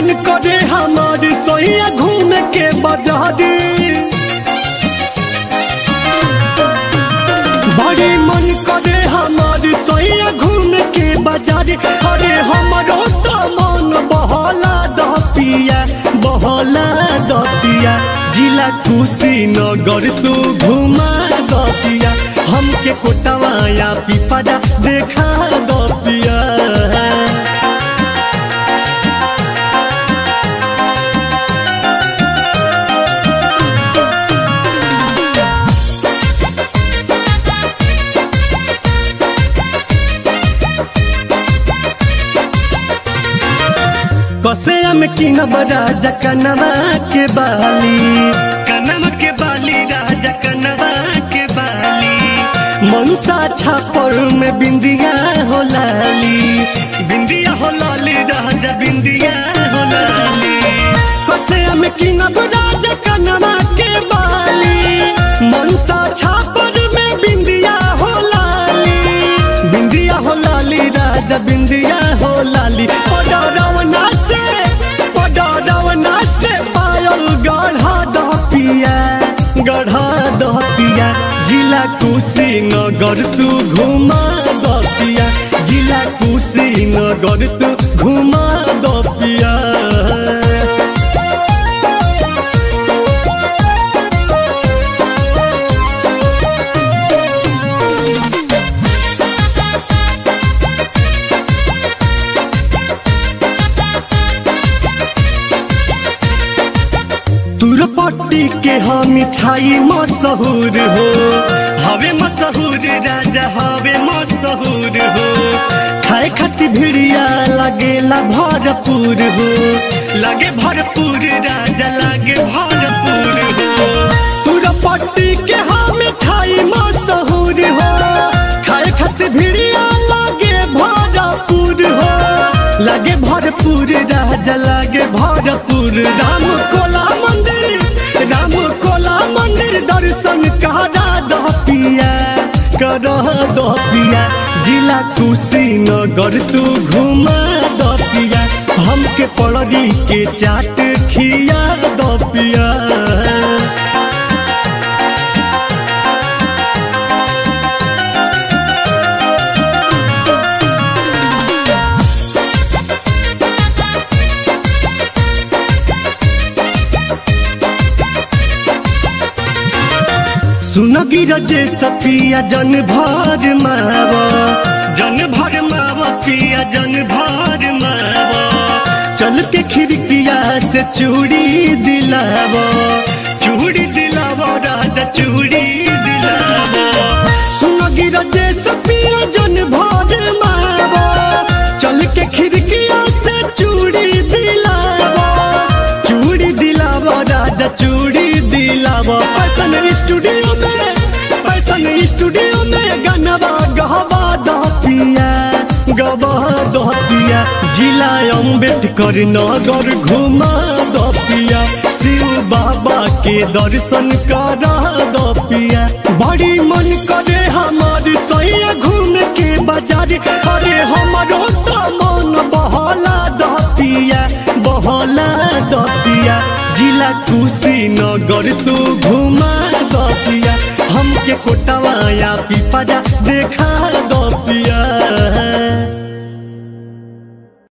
मन करे हमारे सैया घूम के बाजारे, बड़े मन करे हमारे सैया घूम के बाजारे। अरे हमारो तो मन बहला दपिया, बहला दपिया, जिला कुशीनगर तू घुमा दपिया, हमके कोटवाया पिपरा देखा दपिया। कसे में किनब राजा कनवा के बाली, कनवा के बाली राजा कनवा के बाली, मनसा छापर में बिंदिया हो लाली, बिंदिया हो लाली राजा बिंदिया हो लाली। कसे में किनब राजा कनवा के बाली, मनसा छापर में बिंदिया हो लाली, बिंदिया हो लाली राजा बिंदिया हो लाली। पडरवना से पायल गढ़ा दपिया, गढ़ा दपिया, जिला कुशीनगर तू घुमा दपिया, जिला कुशीनगर तू घुमा दपिया। तुरपट्टी के हाँ मिठाई मशहूर हो, हवे मशहूर राजा हवे मशहूर हो, खाए खाती भिड़िया लगेला भरपूर हो, लगे भरपूर राजा लगे भरपूर हो। तुरपट्टी के हाँ मिठाई मशहूर हो, खाए खाती भिड़िया लगे भरपूर हो, लगे भरपूर राजा लगे भरपूर। राम कोला मंदिर दर्शन करा दपिया, करा दपिया, जिला कुशीनगर तू घुमा दपिया, हमके पड़री के चाट खिया दपिया। सुनगी रजे सफिया जन भर मावा, जन भर मावा पिया जन भर मावा, चल के खिड़किया से चूड़ी दिलावा, चूड़ी दिलावा राजा चूड़ी दिलावा। सुनगी रजे सफिया जन भर मावा, चल के खिड़किया से चूड़ी दिलावा, चूड़ी दिलावा राजा चूड़ी दिलावा। स्टूडियो में गनवा गहवा दपिया, गवा दपिया, जिला अम्बेडकर नगर घुमा दपिया, शिव बाबा के दर्शन करा दपिया। बड़ी मन करे हमारी सैया घूम के बाजारे। अरे हमारो तो मन बहला दपिया, बहला दपिया, जिला कुशीनगर तू घुमा दपिया, हमके कोटवाया पिपरा देखा